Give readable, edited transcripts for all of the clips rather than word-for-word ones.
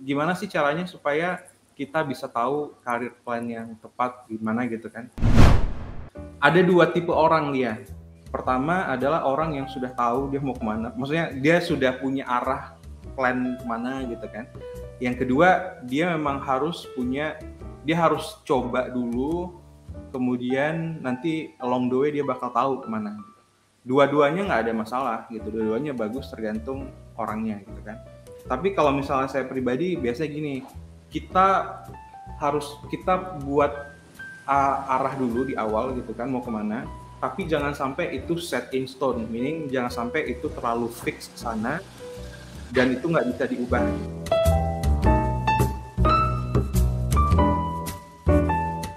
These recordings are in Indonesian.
gimana sih caranya supaya kita bisa tahu karir plan yang tepat gimana gitu kan. Ada 2 tipe orang dia. Pertama adalah orang yang sudah tahu dia mau kemana, maksudnya dia sudah punya arah plan kemana gitu kan. Yang kedua, dia memang dia harus coba dulu, kemudian nanti along the way dia bakal tahu kemana. Dua-duanya nggak ada masalah gitu, dua-duanya bagus tergantung orangnya gitu kan. Tapi kalau misalnya saya pribadi biasanya gini, kita buat arah dulu di awal gitu kan mau kemana, tapi jangan sampai itu set in stone, meaning jangan sampai itu terlalu fix ke sana dan itu nggak bisa diubah.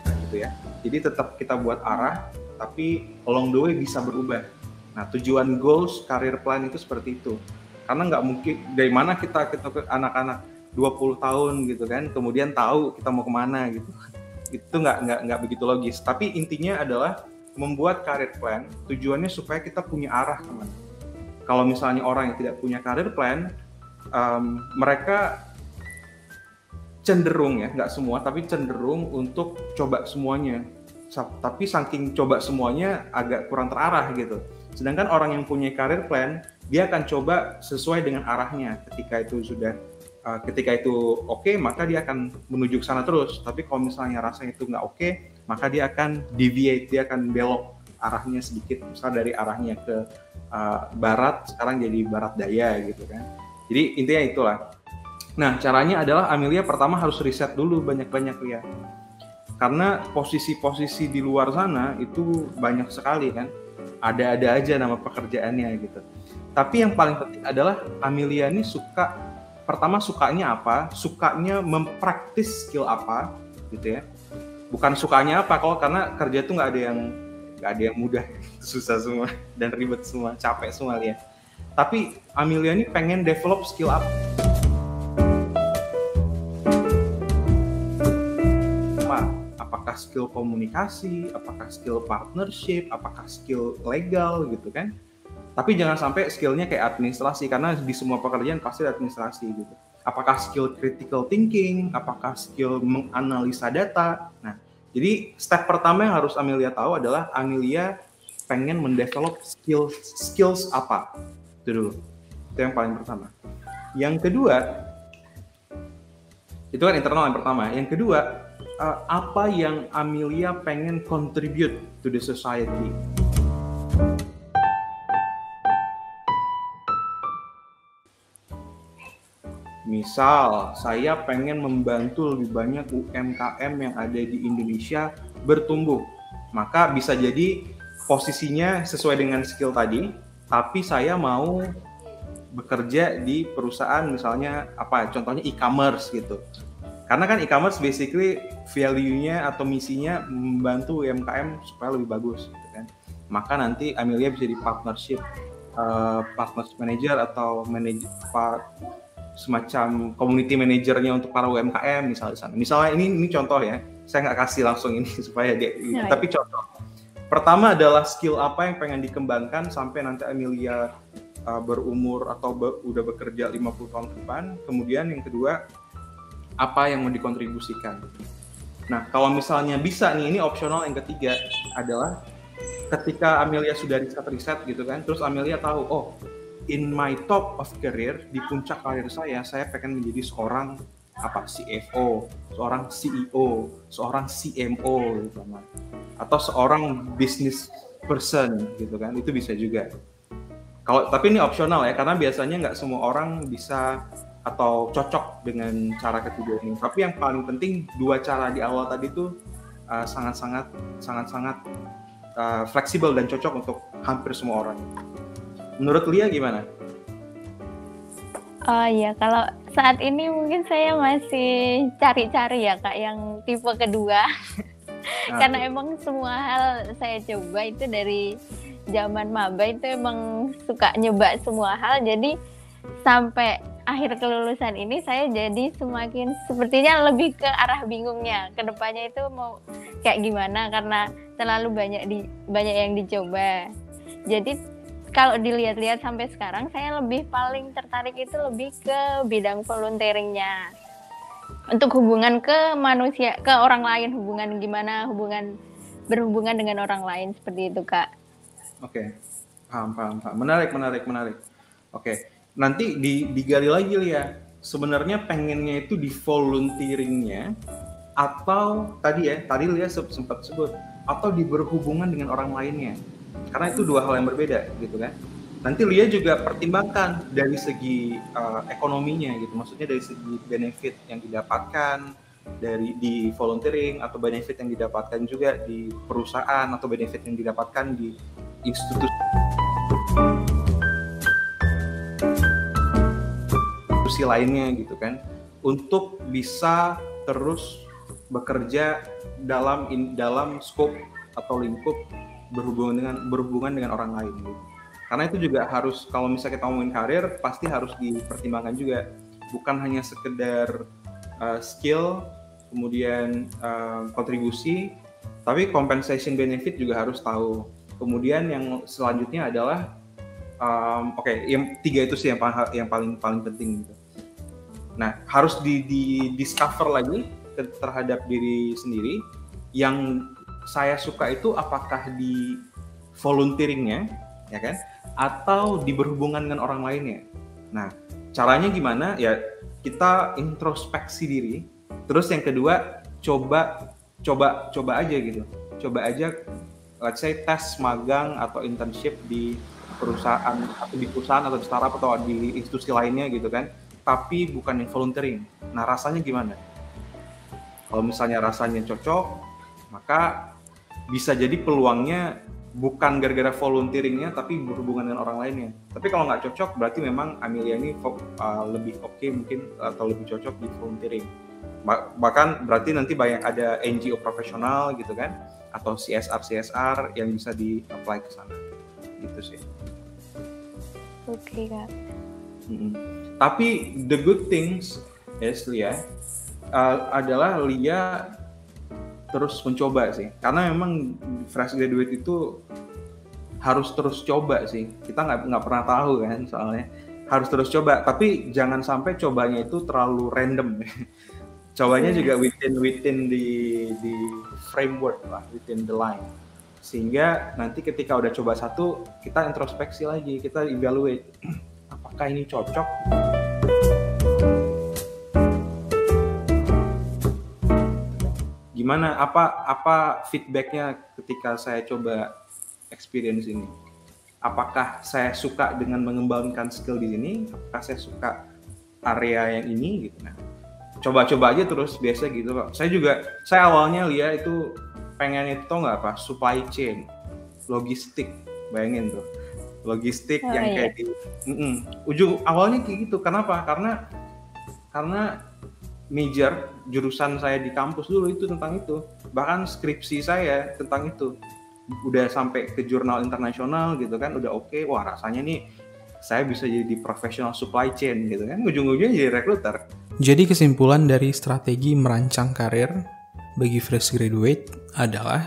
Nah, gitu ya. Jadi tetap kita buat arah, tapi along the way bisa berubah. Nah, tujuan goals, career plan itu seperti itu. Karena nggak mungkin, dari mana kita anak-anak 20 tahun gitu kan, kemudian tahu kita mau kemana gitu. Itu nggak begitu logis. Tapi intinya adalah membuat career plan, tujuannya supaya kita punya arah kemana. Kalau misalnya orang yang tidak punya career plan, mereka cenderung ya, nggak semua, tapi cenderung untuk coba semuanya. Tapi saking coba semuanya agak kurang terarah gitu. Sedangkan orang yang punya career plan, dia akan coba sesuai dengan arahnya. Ketika itu oke, maka dia akan menuju ke sana terus. Tapi kalau misalnya rasanya itu nggak oke, maka dia akan deviate, dia akan belok arahnya sedikit. Misalnya dari arahnya ke barat, sekarang jadi barat daya gitu kan. Jadi intinya itulah. Nah, caranya adalah Amelia pertama harus riset dulu banyak-banyak lihat. Karena posisi-posisi di luar sana itu banyak sekali kan. Ada-ada aja nama pekerjaannya gitu. Tapi yang paling penting adalah Amelia ini sukanya apa? Sukanya mempraktis skill apa gitu ya. Bukan sukanya apa, karena kerja itu nggak ada yang mudah, susah semua dan ribet semua, capek semua lihat. Tapi Amelia ini pengen develop skill apa? Apakah skill komunikasi, apakah skill partnership, apakah skill legal gitu kan. Tapi jangan sampai skillnya kayak administrasi, karena di semua pekerjaan pasti ada administrasi gitu. Apakah skill critical thinking, apakah skill menganalisa data. Nah, jadi step pertama yang harus Amelia tahu adalah Amelia pengen mendevelop skills apa. Itu dulu. Itu yang paling pertama. Yang kedua, itu kan internal yang pertama. Yang kedua, apa yang Amelia pengen contribute to the society. Misal, saya pengen membantu lebih banyak UMKM yang ada di Indonesia bertumbuh. Maka bisa jadi posisinya sesuai dengan skill tadi, tapi saya mau bekerja di perusahaan misalnya contohnya e-commerce gitu. Karena kan e-commerce basically value-nya atau misinya membantu UMKM supaya lebih bagus gitu kan. Maka nanti Amelia bisa di partnership manager atau semacam community manajernya untuk para UMKM misalnya di sana. Misalnya ini contoh ya, saya nggak kasih langsung ini supaya tapi contoh. Pertama adalah skill apa yang pengen dikembangkan sampai nanti Amelia berumur atau udah bekerja 50 tahun ke depan. Kemudian yang kedua, apa yang mau dikontribusikan. Nah, kalau misalnya bisa nih, ini opsional yang ketiga adalah ketika Amelia sudah riset gitu kan, terus Amelia tahu, in my top of career, di puncak karir saya pengen menjadi seorang CFO, seorang CEO, seorang CMO gitu, atau seorang business person gitu kan, itu bisa juga. Tapi ini opsional ya, karena biasanya nggak semua orang bisa atau cocok dengan cara ketiga ini. Tapi yang paling penting 2 cara di awal tadi itu sangat-sangat fleksibel dan cocok untuk hampir semua orang. Menurut Lia gimana? Oh iya, kalau saat ini mungkin saya masih cari-cari ya Kak, yang tipe kedua. Karena emang semua hal saya coba itu dari zaman maba itu emang suka nyoba semua hal. Jadi sampai akhir kelulusan ini saya jadi semakin sepertinya lebih ke arah bingungnya. Kedepannya itu mau kayak gimana karena terlalu banyak yang dicoba. Jadi kalau dilihat-lihat sampai sekarang saya paling tertarik itu lebih ke bidang volunteeringnya. untuk hubungan ke manusia, ke orang lain, hubungan gimana, berhubungan dengan orang lain seperti itu, Kak. Oke. Paham. Menarik. Oke. Nanti digali lagi ya. Sebenarnya pengennya itu di volunteeringnya atau tadi Lia sempat sebut atau di berhubungan dengan orang lainnya. Karena itu dua hal yang berbeda gitu kan. Nanti Lia juga pertimbangkan dari segi ekonominya gitu. Maksudnya dari segi benefit yang didapatkan di volunteering atau benefit yang didapatkan juga di perusahaan atau benefit yang didapatkan di institusi lainnya gitu kan, untuk bisa terus bekerja dalam scope atau lingkup berhubungan dengan orang lain gitu. Karena itu juga harus, kalau misalnya kita ngomongin karir, pasti harus dipertimbangkan juga, bukan hanya sekedar skill kemudian kontribusi, tapi compensation benefit juga harus tahu. Kemudian yang selanjutnya adalah yang 3 itu sih yang paling penting gitu. Nah, harus discover lagi terhadap diri sendiri. Yang saya suka itu apakah di volunteeringnya, ya kan, atau di berhubungan dengan orang lainnya. Nah, caranya gimana? Ya kita introspeksi diri. Terus yang kedua, coba aja gitu. Coba aja, let's say tes magang atau internship di perusahaan atau di startup atau di institusi lainnya gitu kan. Tapi bukan yang volunteering. Nah, rasanya gimana? Kalau misalnya rasanya cocok, maka bisa jadi peluangnya bukan gara-gara volunteeringnya, tapi berhubungan dengan orang lainnya. Tapi kalau nggak cocok, berarti memang Amelia ini lebih oke mungkin atau lebih cocok di volunteering. Bahkan berarti nanti banyak ada NGO profesional gitu kan, atau CSR yang bisa di-apply ke sana. Gitu sih. Oke, Kak. Tapi the good things is Lia adalah Lia terus mencoba sih, karena memang fresh graduate itu harus terus coba sih. Kita nggak pernah tahu kan, soalnya harus terus coba. Tapi jangan sampai cobanya itu terlalu random. Cobanya juga within the framework lah, within the line. Sehingga nanti ketika udah coba satu, kita introspeksi lagi, kita evaluate apakah ini cocok. Gimana, apa feedbacknya ketika saya coba experience ini? Apakah saya suka dengan mengembangkan skill di sini? Apakah saya suka area yang ini gitu? Nah, coba-coba aja terus, biasa gitu Pak. Saya awalnya lihat itu pengen itu nggak apa, supply chain, logistik, bayangin tuh, logistik yang kayak di ujung awalnya kayak gitu. Kenapa? Karena major jurusan saya di kampus dulu itu tentang itu, bahkan skripsi saya tentang itu, udah sampai ke jurnal internasional gitu kan, udah oke. Wah, rasanya nih saya bisa jadi profesional supply chain gitu kan, ujung-ujungnya jadi recruiter. Jadi kesimpulan dari strategi merancang karir bagi fresh graduate adalah,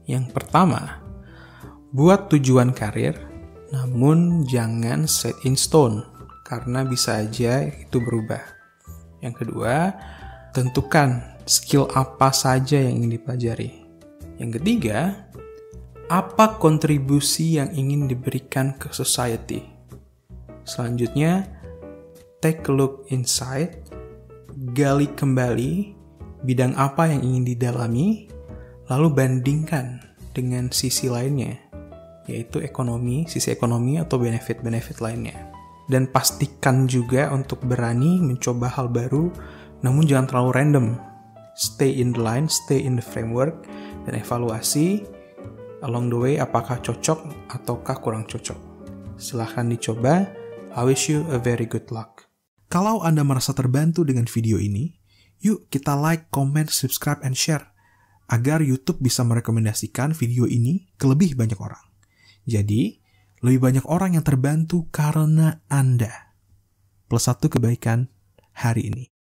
yang pertama, buat tujuan karir, namun jangan set in stone, karena bisa aja itu berubah. Yang kedua, tentukan skill apa saja yang ingin dipelajari. Yang ketiga, apa kontribusi yang ingin diberikan ke society. Selanjutnya, take a look inside, gali kembali bidang apa yang ingin didalami, lalu bandingkan dengan sisi lainnya, yaitu sisi ekonomi atau benefit-benefit lainnya. Dan pastikan juga untuk berani mencoba hal baru, namun jangan terlalu random. Stay in the line, stay in the framework, dan evaluasi along the way apakah cocok ataukah kurang cocok. Silahkan dicoba. I wish you a very good luck. Kalau Anda merasa terbantu dengan video ini, yuk kita like, comment, subscribe, and share, agar YouTube bisa merekomendasikan video ini ke lebih banyak orang. Jadi, lebih banyak orang yang terbantu karena Anda. +1 kebaikan hari ini.